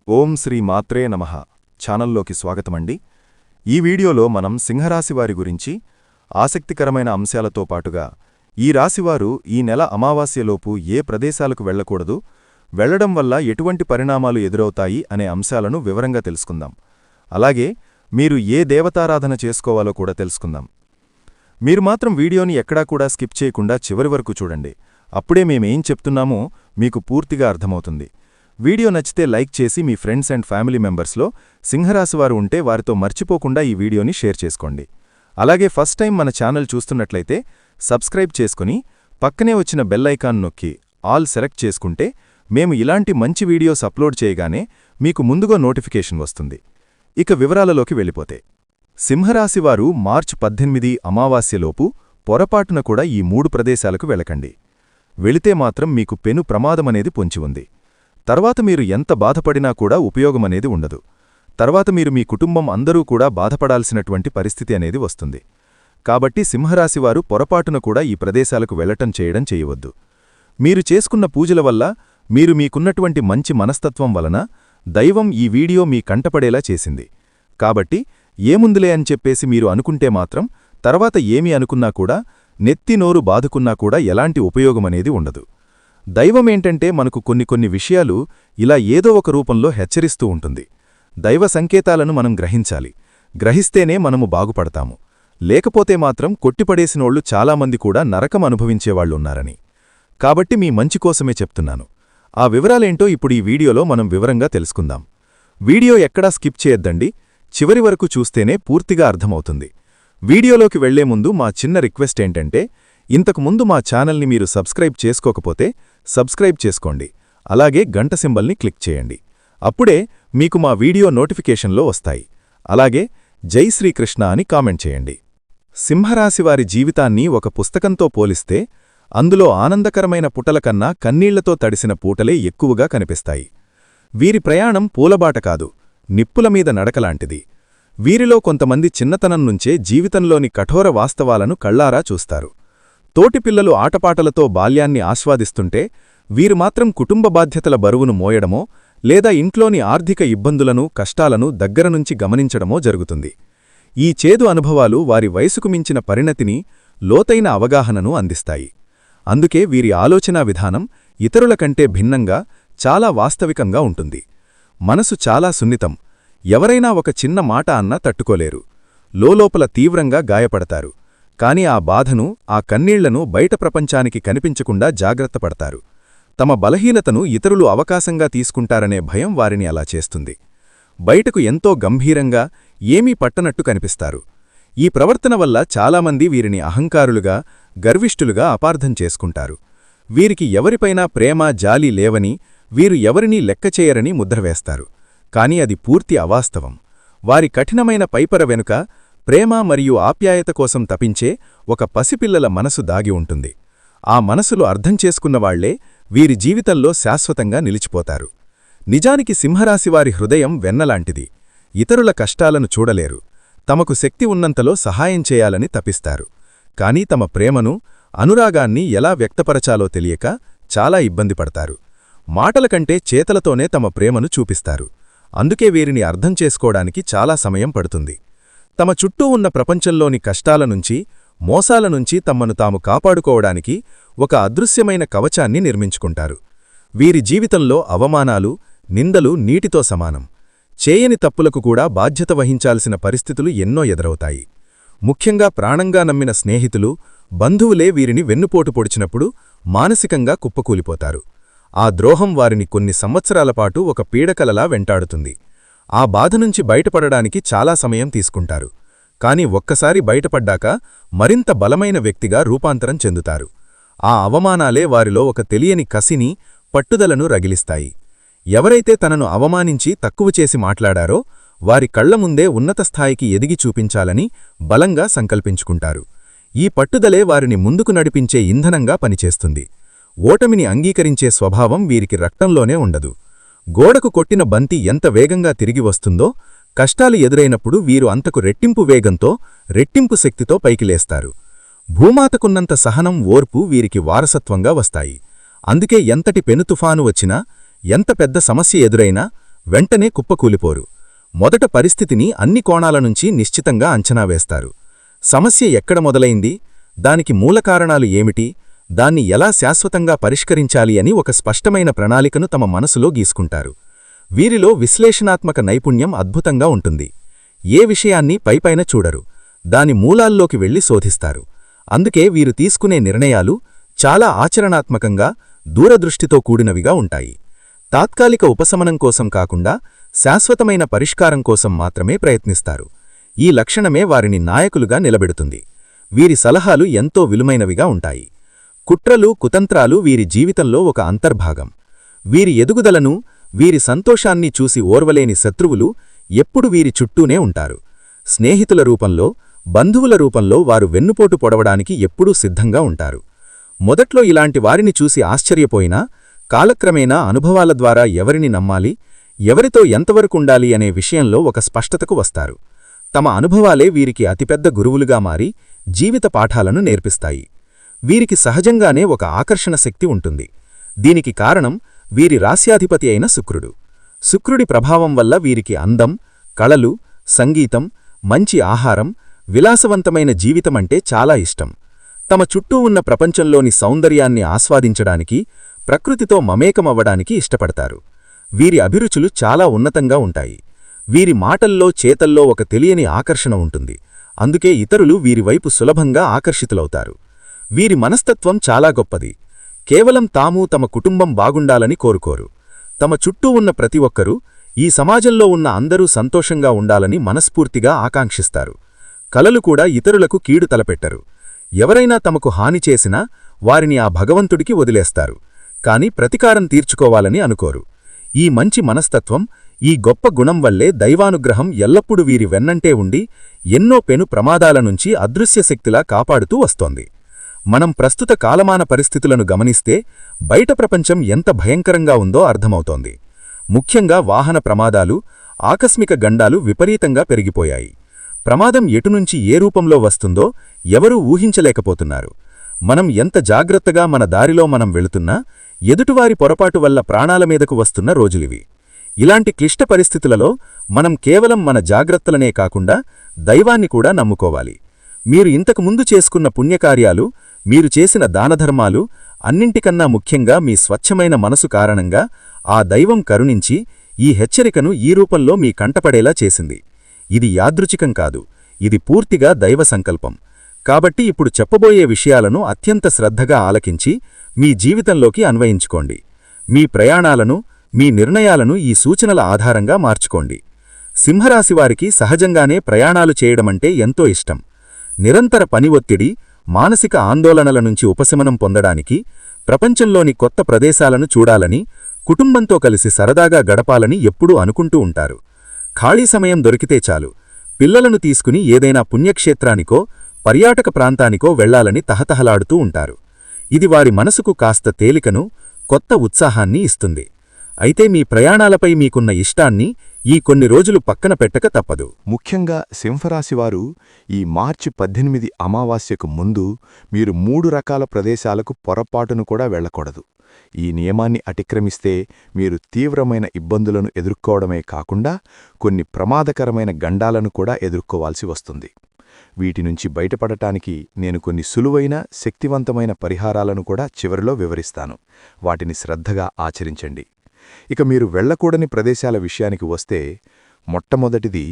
ఓం శ్రీ మాత్రే నమః ఛానల్లోకి స్వాగతమండి. ఈ వీడియోలో మనం సింహరాశివారి గురించి ఆసక్తికరమైన అంశాలతో పాటుగా ఈ రాశివారు ఈ నెల అమావాస్యలోపు ఏ ప్రదేశాలకు వెళ్లకూడదు, వెళ్లడం వల్ల ఎటువంటి పరిణామాలు ఎదురవుతాయి అనే అంశాలను వివరంగా తెలుసుకుందాం. అలాగే మీరు ఏ దేవతారాధన చేసుకోవాలో కూడా తెలుసుకుందాం. మీరు మాత్రం వీడియోని ఎక్కడా కూడా స్కిప్ చేయకుండా చివరి వరకు చూడండి. అప్పుడే మేమేం చెప్తున్నామో మీకు పూర్తిగా అర్థమవుతుంది. వీడియో నచ్చితే లైక్ చేసి మీ ఫ్రెండ్స్ అండ్ ఫ్యామిలీ మెంబర్స్లో సింహరాశివారు ఉంటే వారితో మర్చిపోకుండా ఈ వీడియోని షేర్ చేసుకోండి. అలాగే ఫస్ట్ టైం మన ఛానల్ చూస్తున్నట్లయితే సబ్స్క్రైబ్ చేసుకుని పక్కనే వచ్చిన బెల్ ఐకాన్ నొక్కి ఆల్ సెలెక్ట్ చేసుకుంటే మేము ఇలాంటి మంచి వీడియోస్ అప్లోడ్ చేయగానే మీకు ముందుగా నోటిఫికేషన్ వస్తుంది. ఇక వివరాలలోకి వెళ్ళిపోతే సింహరాశివారు మార్చి 18 అమావాస్యలోపు పొరపాటున కూడా ఈ 3 ప్రదేశాలకు వెళ్ళకండి. వెళితే మాత్రం మీకు పెను ప్రమాదమనేది పొంచి ఉంది. తర్వాత మీరు ఎంత బాధపడినా కూడా ఉపయోగమనేది ఉండదు. తర్వాత మీరు మీ కుటుంబం అందరూ కూడా బాధపడాల్సినటువంటి పరిస్థితి అనేది వస్తుంది. కాబట్టి సింహరాశివారు పొరపాటున కూడా ఈ ప్రదేశాలకు వెళ్లటం చేయవద్దు. మీరు చేసుకున్న పూజల వల్ల, మీరు మీకున్నటువంటి మంచి మనస్తత్వం వలన దైవం ఈ వీడియో మీ కంటపడేలా చేసింది. కాబట్టి ఏముందులే అని చెప్పేసి మీరు అనుకుంటే మాత్రం తర్వాత ఏమి అనుకున్నా కూడా, నెత్తి నోరు బాదుకున్నా కూడా ఎలాంటి ఉపయోగమనేది ఉండదు. దైవమేంటంటే మనకు కొన్ని విషయాలు ఇలా ఏదో ఒక రూపంలో హెచ్చరిస్తూ ఉంటుంది. దైవ సంకేతాలను మనం గ్రహించాలి. గ్రహిస్తేనే మనము బాగుపడతాము. లేకపోతే మాత్రం కొట్టిపడేసినోళ్లు చాలామంది కూడా నరకం అనుభవించేవాళ్లున్నారని. కాబట్టి మీ మంచి కోసమే చెప్తున్నాను. ఆ వివరాలేంటో ఇప్పుడు ఈ వీడియోలో మనం వివరంగా తెలుసుకుందాం. వీడియో ఎక్కడా స్కిప్ చేయొద్దండి. చివరి వరకు చూస్తేనే పూర్తిగా అర్థమవుతుంది. వీడియోలోకి వెళ్లే ముందు మా చిన్న రిక్వెస్ట్ ఏంటంటే, ఇంతకుముందు మా ఛానల్ని మీరు సబ్స్క్రైబ్ చేసుకోకపోతే సబ్స్క్రైబ్ చేసుకోండి. అలాగే గంట సింబల్ని క్లిక్ చేయండి. అప్పుడే మీకు మా వీడియో నోటిఫికేషన్లో వస్తాయి. అలాగే జై శ్రీకృష్ణ అని కామెంట్ చేయండి. సింహరాశివారి జీవితాన్ని ఒక పుస్తకంతో పోలిస్తే అందులో ఆనందకరమైన పుటల కన్నా కన్నీళ్లతో తడిసిన పూటలే ఎక్కువగా కనిపిస్తాయి. వీరి ప్రయాణం పూలబాట కాదు, నిప్పులమీద నడకలాంటిది. వీరిలో కొంతమంది చిన్నతనం నుంచే జీవితంలోని కఠోర వాస్తవాలను కళ్లారా చూస్తారు. తోటిపిల్లలు ఆటపాటలతో బాల్యాన్ని ఆస్వాదిస్తుంటే వీరు మాత్రం కుటుంబ బాధ్యతల బరువును మోయడమో లేదా ఇంట్లోని ఆర్థిక ఇబ్బందులను, కష్టాలను దగ్గరనుంచి గమనించడమో జరుగుతుంది. ఈ చేదు అనుభవాలు వారి వయసుకు మించిన పరిణతిని, లోతైన అవగాహనను అందిస్తాయి. అందుకే వీరి ఆలోచనా విధానం ఇతరుల కంటే భిన్నంగా, చాలా వాస్తవికంగా ఉంటుంది. మనసు చాలా సున్నితం. ఎవరైనా ఒక చిన్న మాట అన్నా తట్టుకోలేరు. లోలోపల తీవ్రంగా గాయపడతారు. కాని ఆ బాధను, ఆ కన్నీళ్లను బయట ప్రపంచానికి కనిపించకుండా జాగ్రత్తపడతారు. తమ బలహీనతను ఇతరులు అవకాశంగా తీసుకుంటారనే భయం వారిని అలా చేస్తుంది. బయటకు ఎంతో గంభీరంగా, ఏమీ పట్టనట్టు కనిపిస్తారు. ఈ ప్రవర్తన వల్ల చాలామంది వీరిని అహంకారులుగా, గర్విష్ఠులుగా అపార్థం చేసుకుంటారు. వీరికి ఎవరిపైనా ప్రేమ, జాలి లేవని, వీరు ఎవరినీ లెక్కచేయరని ముద్రవేస్తారు. కాని అది పూర్తి అవాస్తవం. వారి కఠినమైన పైపర వెనుక ప్రేమ మరియు ఆప్యాయత కోసం తపించే ఒక పసిపిల్లల మనసు దాగి ఉంటుంది. ఆ మనసులు అర్థం చేసుకున్నవాళ్లే వీరి జీవితంలో శాశ్వతంగా నిలిచిపోతారు. నిజానికి సింహరాశివారి హృదయం వెన్నలాంటిది. ఇతరుల కష్టాలను చూడలేరు. తమకు శక్తి ఉన్నంతలో సహాయం చేయాలని తపిస్తారు. కాని తమ ప్రేమను, అనురాగాన్ని ఎలా వ్యక్తపరచాలో తెలియక చాలా ఇబ్బంది పడతారు. మాటల కంటే చేతలతోనే తమ ప్రేమను చూపిస్తారు. అందుకే వీరిని అర్థం చేసుకోవడానికి చాలా సమయం పడుతుంది. తమ చుట్టూ ఉన్న ప్రపంచంలోని కష్టాల నుంచి, మోసాల నుంచి తమను తాము కాపాడుకోవడానికి ఒక అదృశ్యమైన కవచాన్ని నిర్మించుకుంటారు. వీరి జీవితంలో అవమానాలు, నిందలు నీటితో సమానం. చేయని తప్పులకు కూడా బాధ్యత వహించాల్సిన పరిస్థితులు ఎన్నో ఎదురవుతాయి. ముఖ్యంగా ప్రాణంగా నమ్మిన స్నేహితులు, బంధువులే వీరిని వెన్నుపోటు పొడిచినప్పుడు మానసికంగా కుప్పకూలిపోతారు. ఆ ద్రోహం వారిని కొన్ని సంవత్సరాలపాటు ఒక పీడకలలా వెంటాడుతుంది. ఆ బాధ నుంచి బయటపడడానికి చాలా సమయం తీసుకుంటారు. కాని ఒక్కసారి బయటపడ్డాక మరింత బలమైన వ్యక్తిగా రూపాంతరం చెందుతారు. ఆ అవమానాలే వారిలో ఒక తెలియని కసిని, పట్టుదలను రగిలిస్తాయి. ఎవరైతే తనను అవమానించి తక్కువ చేసి మాట్లాడారో వారి కళ్ల ముందే ఉన్నత స్థాయికి ఎదిగి చూపించాలని బలంగా సంకల్పించుకుంటారు. ఈ పట్టుదలే వారిని ముందుకు నడిపించే ఇంధనంగా పనిచేస్తుంది. ఓటమిని అంగీకరించే స్వభావం వీరికి రక్తంలోనే ఉండదు. గోడకు కొట్టిన బంతి ఎంత వేగంగా తిరిగి వస్తుందో, కష్టాలు ఎదురైనప్పుడు వీరు అంతకు రెట్టింపు వేగంతో, రెట్టింపు శక్తితో పైకి లేస్తారు. భూమాతకున్నంత సహనం, ఓర్పు వీరికి వారసత్వంగా వస్తాయి. అందుకే ఎంతటి పెనుతుఫాను వచ్చినా, ఎంత పెద్ద సమస్య ఎదురైనా వెంటనే కుప్పకూలిపోరు. మొదట పరిస్థితిని అన్ని కోణాల నుంచి నిశ్చితంగా అంచనా వేస్తారు. సమస్య ఎక్కడ మొదలైంది, దానికి మూలకారణాలు ఏమిటి, దాన్ని ఎలా శాశ్వతంగా పరిష్కరించాలి అని ఒక స్పష్టమైన ప్రణాళికను తమ మనసులో గీసుకుంటారు. వీరిలో విశ్లేషణాత్మక నైపుణ్యం అద్భుతంగా ఉంటుంది. ఏ విషయాన్ని పైపైన చూడరు, దాని మూలాల్లోకి వెళ్లి శోధిస్తారు. అందుకే వీరు తీసుకునే నిర్ణయాలు చాలా ఆచరణాత్మకంగా, దూరదృష్టితో కూడినవిగా ఉంటాయి. తాత్కాలిక ఉపశమనం కోసం కాకుండా శాశ్వతమైన పరిష్కారం కోసం మాత్రమే ప్రయత్నిస్తారు. ఈ లక్షణమే వారిని నాయకులుగా నిలబెడుతుంది. వీరి సలహాలు ఎంతో విలువైనవిగా ఉంటాయి. కుట్రలు, కుతంత్రాలు వీరి జీవితంలో ఒక అంతర్భాగం. వీరి ఎదుగుదలను, వీరి సంతోషాన్ని చూసి ఓర్వలేని శత్రువులు ఎప్పుడు వీరి చుట్టూనే ఉంటారు. స్నేహితుల రూపంలో, బంధువుల రూపంలో వారు వెన్నుపోటు పొడవడానికి ఎప్పుడూ సిద్ధంగా ఉంటారు. మొదట్లో ఇలాంటి వారిని చూసి ఆశ్చర్యపోయినా, కాలక్రమేణా అనుభవాల ద్వారా ఎవరిని నమ్మాలి, ఎవరితో ఎంతవరకుండాలి అనే విషయంలో ఒక స్పష్టతకు వస్తారు. తమ అనుభవాలే వీరికి అతిపెద్ద గురువులుగా మారి జీవిత పాఠాలను నేర్పిస్తాయి. వీరికి సహజంగానే ఒక ఆకర్షణ శక్తి ఉంటుంది. దీనికి కారణం వీరి రాస్యాధిపతి అయిన శుక్రుడు. శుక్రుడి ప్రభావం వల్ల వీరికి అందం, కళలు, సంగీతం, మంచి ఆహారం, విలాసవంతమైన జీవితమంటే చాలా ఇష్టం. తమ చుట్టూ ఉన్న ప్రపంచంలోని సౌందర్యాన్ని ఆస్వాదించడానికి, ప్రకృతితో మమేకమవ్వడానికి ఇష్టపడతారు. వీరి అభిరుచులు చాలా ఉన్నతంగా ఉంటాయి. వీరి మాటల్లో, చేతల్లో ఒక తెలియని ఆకర్షణ ఉంటుంది. అందుకే ఇతరులు వీరివైపు సులభంగా ఆకర్షితులవుతారు. వీరి మనస్తత్వం చాలా గొప్పది. కేవలం తాము, తమ కుటుంబం బాగుండాలని కోరుకోరు. తమ చుట్టూ ఉన్న ప్రతి ఒక్కరూ, ఈ సమాజంలో ఉన్న అందరూ సంతోషంగా ఉండాలని మనస్ఫూర్తిగా ఆకాంక్షిస్తారు. కలలు కూడా ఇతరులకు కీడు తలపెట్టరు. ఎవరైనా తమకు హాని చేసినా వారిని ఆ భగవంతుడికి వదిలేస్తారు. కాని ప్రతీకారం తీర్చుకోవాలని అనుకోరు. ఈ మంచి మనస్తత్వం, ఈ గొప్ప గుణం వల్లే దైవానుగ్రహం ఎల్లప్పుడూ వీరి వెన్నంటే ఉండి ఎన్నో పెను ప్రమాదాల నుంచి అదృశ్యశక్తిలా కాపాడుతూ వస్తోంది. మనం ప్రస్తుత కాలమాన పరిస్థితులను గమనిస్తే బయట ప్రపంచం ఎంత భయంకరంగా ఉందో అర్థమవుతోంది. ముఖ్యంగా వాహన ప్రమాదాలు, ఆకస్మిక గండాలు విపరీతంగా పెరిగిపోయాయి. ప్రమాదం ఎటునుంచి ఏ రూపంలో వస్తుందో ఎవరూ ఊహించలేకపోతున్నారు. మనం ఎంత జాగ్రత్తగా మన దారిలో మనం వెళుతున్నా ఎదుటివారి పొరపాటు వల్ల ప్రాణాల మీదకు వస్తున్న రోజులివి. ఇలాంటి క్లిష్ట పరిస్థితులలో మనం కేవలం మన జాగ్రత్తలనే కాకుండా దైవాన్ని కూడా నమ్ముకోవాలి. మీరు ఇంతకుముందు చేసుకున్న పుణ్యకార్యాలు, మీరు చేసిన దానధర్మాలు, అన్నింటికన్నా ముఖ్యంగా మీ స్వచ్ఛమైన మనసు కారణంగా ఆ దైవం కరుణించి ఈ హెచ్చరికను ఈ రూపంలో మీ కంటపడేలా చేసింది. ఇది యాదృచ్ఛికం కాదు, ఇది పూర్తిగా దైవ సంకల్పం. కాబట్టి ఇప్పుడు చెప్పబోయే విషయాలను అత్యంత శ్రద్ధగా ఆలకించి మీ జీవితంలోకి అన్వయించుకోండి. మీ ప్రయాణాలను, మీ నిర్ణయాలను ఈ సూచనల ఆధారంగా మార్చుకోండి. సింహరాశివారికి సహజంగానే ప్రయాణాలు చేయడమంటే ఎంతో ఇష్టం. నిరంతర పని ఒత్తిడి, మానసిక ఆందోళనల నుంచి ఉపశమనం పొందడానికి, ప్రపంచంలోని కొత్త ప్రదేశాలను చూడాలని, కుటుంబంతో కలిసి సరదాగా గడపాలని ఎప్పుడూ అనుకుంటూ ఉంటారు. ఖాళీ సమయం దొరికితే చాలు పిల్లలను తీసుకుని ఏదైనా పుణ్యక్షేత్రానికో, పర్యాటక ప్రాంతానికో వెళ్లాలని తహతహలాడుతూ ఉంటారు. ఇది వారి మనసుకు కాస్త తేలికను, కొత్త ఉత్సాహాన్ని ఇస్తుంది. అయితే మీ ప్రయాణాలపై మీకున్న ఇష్టాన్ని ఈ కొన్ని రోజులు పక్కన పెట్టక తప్పదు. ముఖ్యంగా సింహరాశివారు ఈ మార్చి 18 అమావాస్యకు ముందు మీరు 3 రకాల ప్రదేశాలకు పొరపాటును కూడా వెళ్లకూడదు. ఈ నియమాన్ని అతిక్రమిస్తే మీరు తీవ్రమైన ఇబ్బందులను ఎదుర్కోవడమే కాకుండా కొన్ని ప్రమాదకరమైన గండాలను కూడా ఎదుర్కోవాల్సి వస్తుంది. వీటి నుంచి బయటపడటానికి నేను కొన్ని సులువైన, శక్తివంతమైన పరిహారాలను కూడా చివరిలో వివరిస్తాను. వాటిని శ్రద్ధగా ఆచరించండి. ఇక మీరు వెళ్లకూడని ప్రదేశాల విషయానికి వస్తే, మొట్టమొదటిది,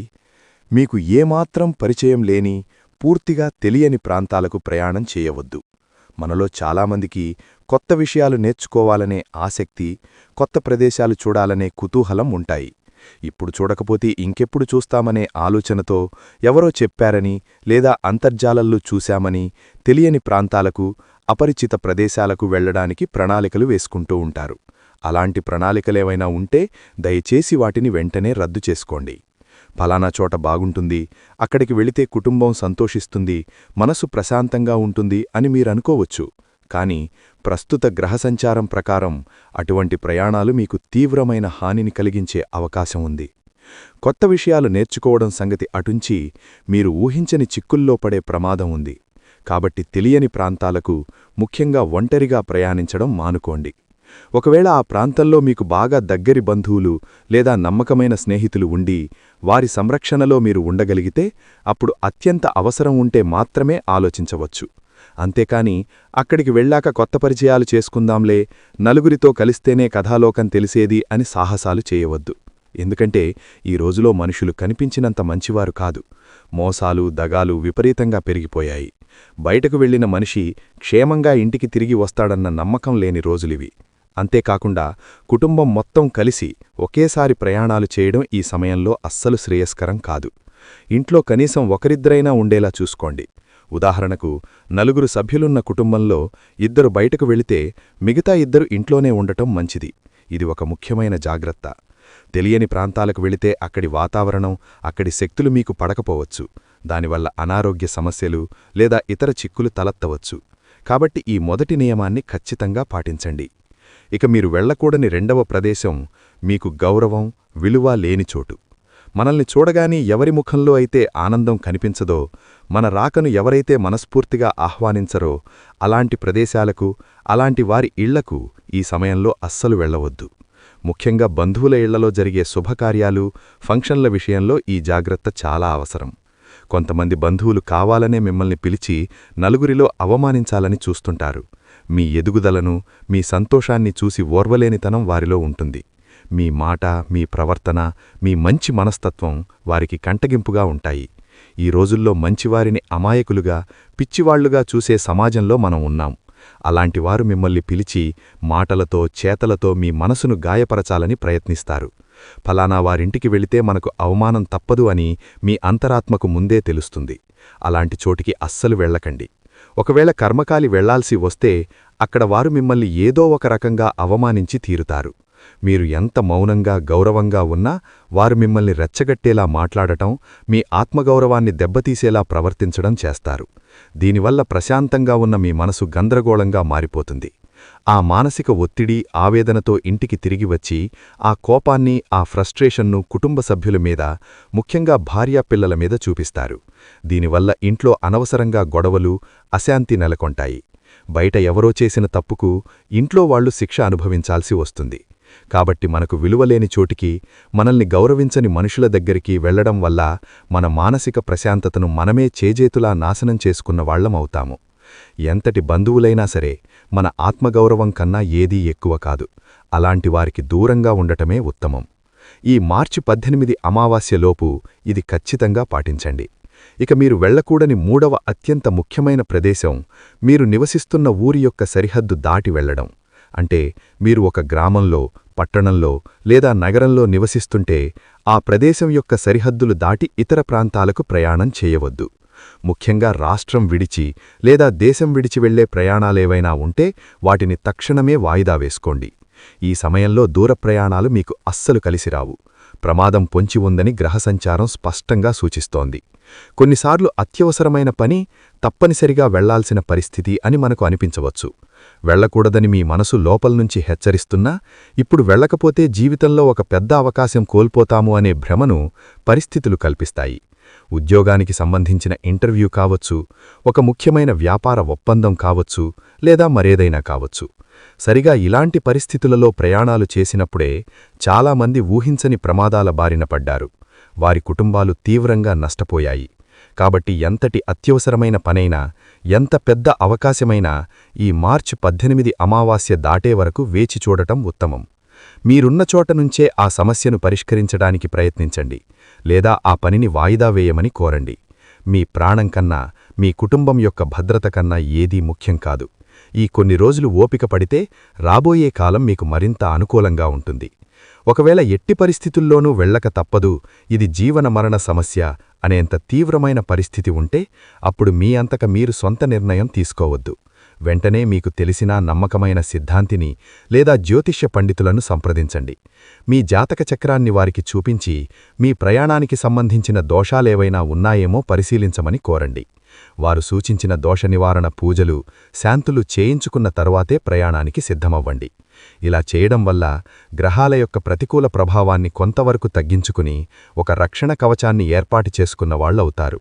మీకు ఏమాత్రం పరిచయం లేని, పూర్తిగా తెలియని ప్రాంతాలకు ప్రయాణం చేయవద్దు. మనలో చాలామందికి కొత్త విషయాలు నేర్చుకోవాలనే ఆసక్తి, కొత్త ప్రదేశాలు చూడాలనే కుతూహలం ఉంటాయి. ఇప్పుడు చూడకపోతే ఇంకెప్పుడు చూస్తామనే ఆలోచనతో ఎవరో చెప్పారని లేదా అంతర్జాలంలో చూశామని తెలియని ప్రాంతాలకు, అపరిచిత ప్రదేశాలకు వెళ్లడానికి ప్రణాళికలు వేసుకుంటూ ఉంటారు. అలాంటి ప్రణాళికలేవైనా ఉంటే దయచేసి వాటిని వెంటనే రద్దు చేసుకోండి. ఫలానా చోట బాగుంటుంది, అక్కడికి వెళితే కుటుంబం సంతోషిస్తుంది, మనసు ప్రశాంతంగా ఉంటుంది అని మీరనుకోవచ్చు. కాని ప్రస్తుత గ్రహసంచారం ప్రకారం అటువంటి ప్రయాణాలు మీకు తీవ్రమైన హానిని కలిగించే అవకాశం ఉంది. కొత్త విషయాలు నేర్చుకోవడం సంగతి అటుంచి మీరు ఊహించని చిక్కుల్లో పడే ప్రమాదం ఉంది. కాబట్టి తెలియని ప్రాంతాలకు, ముఖ్యంగా ఒంటరిగా ప్రయాణించడం మానుకోండి. ఒకవేళ ఆ ప్రాంతంలో మీకు బాగా దగ్గరి బంధువులు లేదా నమ్మకమైన స్నేహితులు ఉండి వారి సంరక్షణలో మీరు ఉండగలిగితే అప్పుడు అత్యంత అవసరం ఉంటే మాత్రమే ఆలోచించవచ్చు. అంతేకాని అక్కడికి వెళ్ళాక కొత్త పరిచయాలు చేసుకుందాంలే, నలుగురితో కలిస్తేనే కథాలోకం తెలిసేది అని సాహసాలు చేయవద్దు. ఎందుకంటే ఈ రోజులో మనుషులు కనిపించినంత మంచివారు కాదు. మోసాలు, దగాలు విపరీతంగా పెరిగిపోయాయి. బయటకు వెళ్లిన మనిషి క్షేమంగా ఇంటికి తిరిగి వస్తాడన్న నమ్మకం లేని రోజులివి. అంతేకాకుండా కుటుంబం మొత్తం కలిసి ఒకేసారి ప్రయాణాలు చేయడం ఈ సమయంలో అస్సలు శ్రేయస్కరం కాదు. ఇంట్లో కనీసం ఒకరిద్దరైనా ఉండేలా చూసుకోండి. ఉదాహరణకు, నలుగురు సభ్యులున్న కుటుంబంలో 2 బయటకు వెళితే మిగతా 2 ఇంట్లోనే ఉండటం మంచిది. ఇది ఒక ముఖ్యమైన జాగ్రత్త. తెలియని ప్రాంతాలకు వెళితే అక్కడి వాతావరణం, అక్కడి శక్తులు మీకు పడకపోవచ్చు. దానివల్ల అనారోగ్య సమస్యలు లేదా ఇతర చిక్కులు తలెత్తవచ్చు. కాబట్టి ఈ మొదటి నియమాన్ని ఖచ్చితంగా పాటించండి. ఇక మీరు వెళ్లకూడని 2వ ప్రదేశం మీకు గౌరవం, విలువ లేని చోటు. మనల్ని చూడగాని ఎవరి ముఖంలో అయితే ఆనందం కనిపించదో, మన రాకను ఎవరైతే మనస్ఫూర్తిగా ఆహ్వానించరో అలాంటి ప్రదేశాలకు, అలాంటి వారి ఇళ్లకు ఈ సమయంలో అస్సలు వెళ్లవద్దు. ముఖ్యంగా బంధువుల ఇళ్లలో జరిగే శుభకార్యాలు, ఫంక్షన్ల విషయంలో ఈ జాగ్రత్త చాలా అవసరం. కొంతమంది బంధువులు కావాలనే మిమ్మల్ని పిలిచి నలుగురిలో అవమానించాలని చూస్తుంటారు. మీ ఎదుగుదలను, మీ సంతోషాన్ని చూసి ఓర్వలేనితనం వారిలో ఉంటుంది. మీ మాట, మీ ప్రవర్తన, మీ మంచి మనస్తత్వం వారికి కంటగింపుగా ఉంటాయి. ఈ రోజుల్లో మంచివారిని అమాయకులుగా, పిచ్చివాళ్లుగా చూసే సమాజంలో మనం ఉన్నాం. అలాంటివారు మిమ్మల్ని పిలిచి మాటలతో, చేతలతో మీ మనసును గాయపరచాలని ప్రయత్నిస్తారు. ఫలానా వారింటికి వెళితే మనకు అవమానం తప్పదు అని మీ అంతరాత్మకు ముందే తెలుస్తుంది. అలాంటి చోటికి అస్సలు వెళ్ళకండి. ఒకవేళ కర్మకాలి వెళ్లాల్సి వస్తే అక్కడ వారు మిమ్మల్ని ఏదో ఒక రకంగా అవమానించి తీరుతారు. మీరు ఎంత మౌనంగా, గౌరవంగా ఉన్నా వారు మిమ్మల్ని రెచ్చగట్టేలా మాట్లాడటం, మీ ఆత్మగౌరవాన్ని దెబ్బతీసేలా ప్రవర్తించడం చేస్తారు. దీనివల్ల ప్రశాంతంగా ఉన్న మీ మనసు గందరగోళంగా మారిపోతుంది. ఆ మానసిక ఒత్తిడి, ఆవేదనతో ఇంటికి తిరిగి వచ్చి ఆ కోపాన్ని, ఆ ఫ్రస్ట్రేషన్ను కుటుంబ సభ్యుల మీద, ముఖ్యంగా భార్యాపిల్లల మీద చూపిస్తారు. దీనివల్ల ఇంట్లో అనవసరంగా గొడవలు, అశాంతి నెలకొంటాయి. బయట ఎవరో చేసిన తప్పుకు ఇంట్లో వాళ్లు శిక్ష అనుభవించాల్సి వస్తుంది. కాబట్టి మనకు విలువలేని చోటికి, మనల్ని గౌరవించని మనుషుల దగ్గరికి వెళ్లడం వల్ల మన మానసిక ప్రశాంతతను మనమే చేజేతులా నాశనం చేసుకున్న వాళ్లమవుతాము. ఎంతటి బంధువులైనా సరే మన ఆత్మగౌరవం కన్నా ఏదీ ఎక్కువ కాదు. అలాంటి వారికి దూరంగా ఉండటమే ఉత్తమం. ఈ మార్చి 18 అమావాస్యలోపు ఇది ఖచ్చితంగా పాటించండి. ఇక మీరు వెళ్లకూడని 3వ అత్యంత ముఖ్యమైన ప్రదేశం మీరు నివసిస్తున్న ఊరి యొక్క సరిహద్దు దాటి వెళ్లడం. అంటే మీరు ఒక గ్రామంలో, పట్టణంలో లేదా నగరంలో నివసిస్తుంటే ఆ ప్రదేశం యొక్క సరిహద్దులు దాటి ఇతర ప్రాంతాలకు ప్రయాణం చేయవద్దు. ముఖ్యంగా రాష్ట్రం విడిచి లేదా దేశం విడిచి వెళ్లే ప్రయాణాలేవైనా ఉంటే వాటిని తక్షణమే వాయిదా వేసుకోండి. ఈ సమయంలో దూర ప్రయాణాలు మీకు అస్సలు కలిసిరావు. ప్రమాదం పొంచి ఉందని గ్రహసంచారం స్పష్టంగా సూచిస్తోంది. కొన్నిసార్లు అత్యవసరమైన పని, తప్పనిసరిగా వెళ్లాల్సిన పరిస్థితి అని మనకు అనిపించవచ్చు. వెళ్లకూడదని మీ మనసు లోపల్నుంచి హెచ్చరిస్తున్నా, ఇప్పుడు వెళ్లకపోతే జీవితంలో ఒక పెద్ద అవకాశం కోల్పోతాము అనే భ్రమను పరిస్థితులు కల్పిస్తాయి. ఉద్యోగానికి సంబంధించిన ఇంటర్వ్యూ కావచ్చు, ఒక ముఖ్యమైన వ్యాపార ఒప్పందం కావచ్చు, లేదా మరేదైనా కావచ్చు. సరిగా ఇలాంటి పరిస్థితులలో ప్రయాణాలు చేసినప్పుడే చాలామంది ఊహించని ప్రమాదాల బారిన పడ్డారు. వారి కుటుంబాలు తీవ్రంగా నష్టపోయాయి. కాబట్టి ఎంతటి అత్యవసరమైన పనైనా, ఎంత పెద్ద అవకాశమైనా ఈ మార్చి 18 అమావాస్య దాటే వరకు వేచి చూడటం ఉత్తమం. మీరున్న చోట నుంచే ఆ సమస్యను పరిష్కరించడానికి ప్రయత్నించండి, లేదా ఆ పనిని వాయిదా వేయమని కోరండి. మీ ప్రాణం కన్నా, మీ కుటుంబం యొక్క భద్రత కన్నా ఏదీ ముఖ్యం కాదు. ఈ కొన్ని రోజులు ఓపిక పడితే రాబోయే కాలం మీకు మరింత అనుకూలంగా ఉంటుంది. ఒకవేళ ఎట్టి పరిస్థితుల్లోనూ వెళ్ళక తప్పదు, ఇది జీవన మరణ సమస్య అనేంత తీవ్రమైన పరిస్థితి ఉంటే అప్పుడు మీ అంతక మీరు సొంత నిర్ణయం తీసుకోవద్దు. వెంటనే మీకు తెలిసిన నమ్మకమైన సిద్ధాంతిని లేదా జ్యోతిష్య పండితులను సంప్రదించండి. మీ జాతక చక్రాన్ని వారికి చూపించి మీ ప్రయాణానికి సంబంధించిన దోషాలేవైనా ఉన్నాయేమో పరిశీలించమని కోరండి. వారు సూచించిన దోష నివారణ పూజలు, శాంతులు చేయించుకున్న తరువాతే ప్రయాణానికి సిద్ధమవ్వండి. ఇలా చేయడం వల్ల గ్రహాల యొక్క ప్రతికూల ప్రభావాన్ని కొంతవరకు తగ్గించుకుని ఒక రక్షణ కవచాన్ని ఏర్పాటు చేసుకున్న వాళ్ళవుతారు.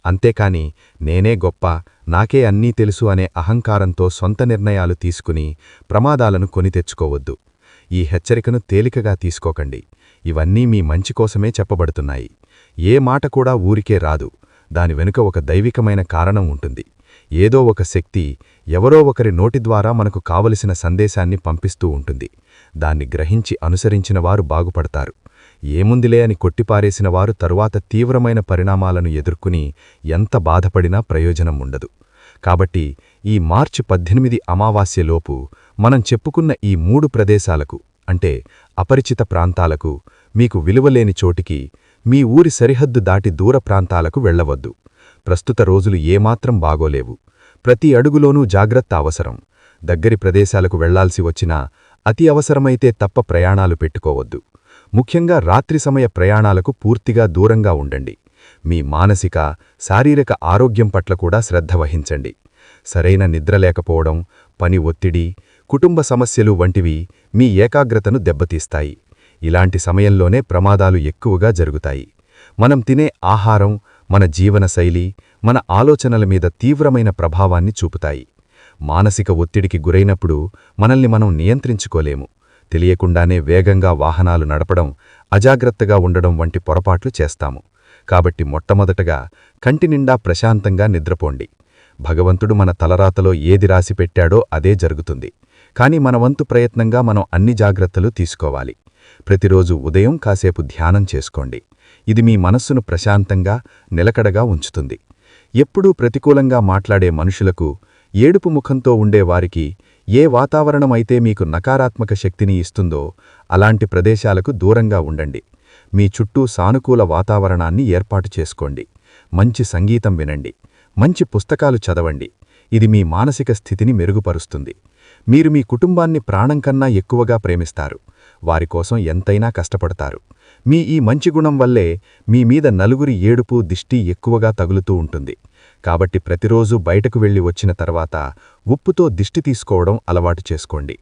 అంతేకాని నేనే గొప్ప, నాకే అన్నీ తెలుసు అనే అహంకారంతో సొంత నిర్ణయాలు తీసుకుని ప్రమాదాలను కొని తెచ్చుకోవద్దు. ఈ హెచ్చరికను తేలికగా తీసుకోకండి. ఇవన్నీ మీ మంచి కోసమే చెప్పబడుతున్నాయి. ఏ మాట కూడా ఊరికే రాదు. దాని వెనుక ఒక దైవికమైన కారణం ఉంటుంది. ఏదో ఒక శక్తి ఎవరో ఒకరి నోటి ద్వారా మనకు కావలసిన సందేశాన్ని పంపిస్తూ ఉంటుంది. దాన్ని గ్రహించి అనుసరించినవారు బాగుపడతారు. ఏముందిలే అని కొట్టిపారేసినవారు తరువాత తీవ్రమైన పరిణామాలను ఎదుర్కొని ఎంత బాధపడినా ప్రయోజనం ఉండదు. కాబట్టి ఈ మార్చి 18 అమావాస్యలోపు మనం చెప్పుకున్న ఈ 3 ప్రదేశాలకు, అంటే అపరిచిత ప్రాంతాలకు, మీకు విలువలేని చోటికి, మీ ఊరి సరిహద్దు దాటి దూర ప్రాంతాలకు వెళ్లవద్దు. ప్రస్తుత రోజులు ఏమాత్రం బాగోలేవు. ప్రతి అడుగులోనూ జాగ్రత్త అవసరం. దగ్గరి ప్రదేశాలకు వెళ్లాల్సి వచ్చినా అతి అవసరమైతే తప్ప ప్రయాణాలు పెట్టుకోవద్దు. ముఖ్యంగా రాత్రి సమయ ప్రయాణాలకు పూర్తిగా దూరంగా ఉండండి. మీ మానసిక, శారీరక ఆరోగ్యం పట్ల కూడా శ్రద్ధ వహించండి. సరైన నిద్ర లేకపోవడం, పని ఒత్తిడి, కుటుంబ సమస్యలు వంటివి మీ ఏకాగ్రతను దెబ్బతీస్తాయి. ఇలాంటి సమయంలోనే ప్రమాదాలు ఎక్కువగా జరుగుతాయి. మనం తినే ఆహారం, మన జీవనశైలి, మన ఆలోచనల మీద తీవ్రమైన ప్రభావాన్ని చూపుతాయి. మానసిక ఒత్తిడికి గురైనప్పుడు మనల్ని మనం నియంత్రించుకోలేము. తెలియకుండానే వేగంగా వాహనాలు నడపడం, అజాగ్రత్తగా ఉండడం వంటి పొరపాట్లు చేస్తాము. కాబట్టి మొట్టమొదటగా కంటినిండా ప్రశాంతంగా నిద్రపోండి. భగవంతుడు మన తలరాతలో ఏది రాసిపెట్టాడో అదే జరుగుతుంది. కాని మన వంతు ప్రయత్నంగా మనం అన్ని జాగ్రత్తలు తీసుకోవాలి. ప్రతిరోజు ఉదయం కాసేపు ధ్యానం చేసుకోండి. ఇది మీ మనస్సును ప్రశాంతంగా, నిలకడగా ఉంచుతుంది. ఎప్పుడూ ప్రతికూలంగా మాట్లాడే మనుషులకు, ఏడుపు ముఖంతో ఉండేవారికి ఏ వాతావరణమైతే మీకు నకారాత్మక శక్తిని ఇస్తుందో అలాంటి ప్రదేశాలకు దూరంగా ఉండండి. మీ చుట్టూ సానుకూల వాతావరణాన్ని ఏర్పాటు చేసుకోండి. మంచి సంగీతం వినండి. మంచి పుస్తకాలు చదవండి. ఇది మీ మానసిక స్థితిని మెరుగుపరుస్తుంది. మీరు మీ కుటుంబాన్ని ప్రాణం కన్నా ఎక్కువగా ప్రేమిస్తారు. వారికోసం ఎంతైనా కష్టపడతారు. మీ ఈ మంచి గుణం వల్లే మీ మీద నలుగురి ఏడుపు, దిష్టి ఎక్కువగా తగులుతూ ఉంటుంది. కాబట్టి ప్రతిరోజూ బయటకు వెళ్లి వచ్చిన తర్వాత ఉప్పుతో దిష్టి తీసుకోవడం అలవాటు చేసుకోండి.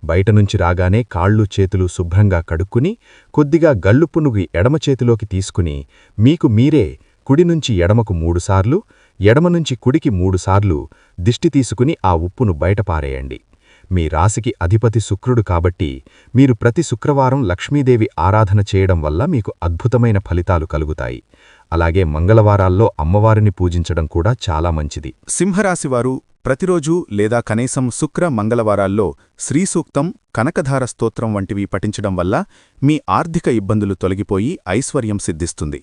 బయటనుంచి రాగానే కాళ్ళు, చేతులు శుభ్రంగా కడుక్కుని కొద్దిగా గల్లుపునుగు ఎడమ చేతిలోకి తీసుకుని మీకు మీరే కుడి నుంచి ఎడమకు 3 సార్లు, ఎడమ నుంచి కుడికి 3 సార్లు దిష్టి తీసుకుని ఆ ఉప్పును బయటపారేయండి. మీ రాశికి అధిపతి శుక్రుడు కాబట్టి మీరు ప్రతి శుక్రవారం లక్ష్మీదేవి ఆరాధన చేయడం వల్ల మీకు అద్భుతమైన ఫలితాలు కలుగుతాయి. అలాగే మంగళవారాల్లో అమ్మవారిని పూజించడం కూడా చాలా మంచిది. సింహరాశివారు ప్రతిరోజూ లేదా కనీసం శుక్ర, మంగళవారాల్లో శ్రీసూక్తం, కనకధార స్తోత్రం వంటివి పఠించడం వల్ల మీ ఆర్థిక ఇబ్బందులు తొలగిపోయి ఐశ్వర్యం సిద్ధిస్తుంది.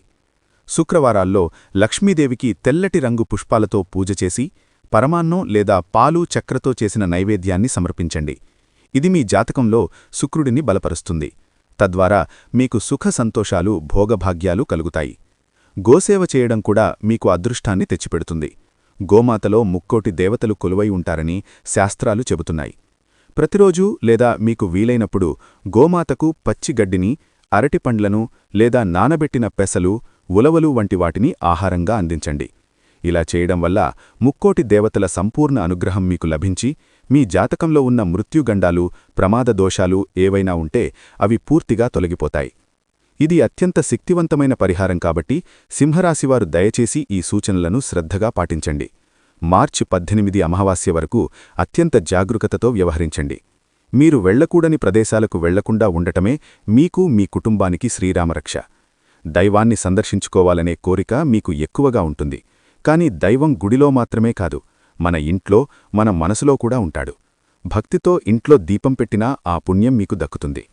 శుక్రవారాల్లో లక్ష్మీదేవికి తెల్లటి రంగు పుష్పాలతో పూజ చేసి పరమాన్నం లేదా పాలు, చక్కెరతో చేసిన నైవేద్యాన్ని సమర్పించండి. ఇది మీ జాతకంలో శుక్రుడిని బలపరుస్తుంది. తద్వారా మీకు సుఖ సంతోషాలు, భోగభాగ్యాలు కలుగుతాయి. గోసేవ చేయడం కూడా మీకు అదృష్టాన్ని తెచ్చిపెడుతుంది. గోమాతలో ముక్కోటి దేవతలు కొలువై ఉంటారని శాస్త్రాలు చెబుతున్నాయి. ప్రతిరోజూ లేదా మీకు వీలైనప్పుడు గోమాతకు పచ్చిగడ్డిని, అరటిపండ్లను లేదా నానబెట్టిన పెసలు, ఉలవలు వంటి వాటిని ఆహారంగా అందించండి. ఇలా చేయడం వల్ల ముక్కోటి దేవతల సంపూర్ణ అనుగ్రహం మీకు లభించి మీ జాతకంలో ఉన్న మృత్యుగండాలు, ప్రమాద దోషాలు ఏవైనా ఉంటే అవి పూర్తిగా తొలగిపోతాయి. ఇది అత్యంత శక్తివంతమైన పరిహారం కాబట్టి సింహరాశివారు దయచేసి ఈ సూచనలను శ్రద్ధగా పాటించండి. మార్చి 18 అమావాస్య వరకు అత్యంత జాగరూకతతో వ్యవహరించండి. మీరు వెళ్లకూడని ప్రదేశాలకు వెళ్లకుండా ఉండటమే మీకు, మీ కుటుంబానికి శ్రీరామరక్ష. దైవాన్ని సందర్శించుకోవాలనే కోరిక మీకు ఎక్కువగా ఉంటుంది. కాని దైవం గుడిలో మాత్రమే కాదు, మన ఇంట్లో, మన మనసులో కూడా ఉంటాడు. భక్తితో ఇంట్లో దీపం పెట్టినా ఆ పుణ్యం మీకు దక్కుతుంది.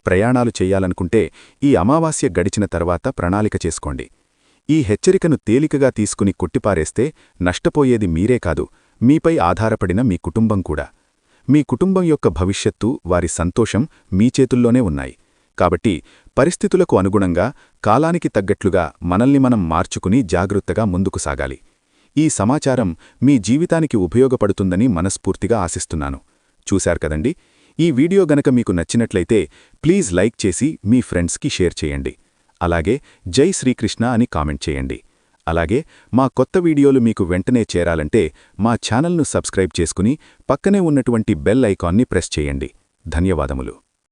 ప్రయాణాలు చెయ్యాలనుకుంటే ఈ అమావాస్య గడిచిన తర్వాత ప్రణాళిక చేసుకోండి. ఈ హెచ్చరికను తేలికగా తీసుకుని కొట్టిపారేస్తే నష్టపోయేది మీరే కాదు, మీపై ఆధారపడిన మీ కుటుంబం కూడా. మీ కుటుంబం యొక్క భవిష్యత్తు, వారి సంతోషం మీ చేతుల్లోనే ఉన్నాయి. కాబట్టి పరిస్థితులకు అనుగుణంగా, కాలానికి తగ్గట్లుగా మనల్ని మనం మార్చుకుని జాగృత్తగా ముందుకు సాగాలి. ఈ సమాచారం మీ జీవితానికి ఉపయోగపడుతుందని మనస్ఫూర్తిగా ఆశిస్తున్నాను. చూశారు కదండి. ఈ వీడియో గనక మీకు నచ్చినట్లయితే ప్లీజ్ లైక్ చేసి మీ ఫ్రెండ్స్కి షేర్ చేయండి. అలాగే జై శ్రీకృష్ణ అని కామెంట్ చేయండి. అలాగే మా కొత్త వీడియోలు మీకు వెంటనే చేరాలంటే మా ఛానల్ను సబ్స్క్రైబ్ చేసుకుని పక్కనే ఉన్నటువంటి బెల్ ఐకాన్ని ప్రెస్ చేయండి. ధన్యవాదములు.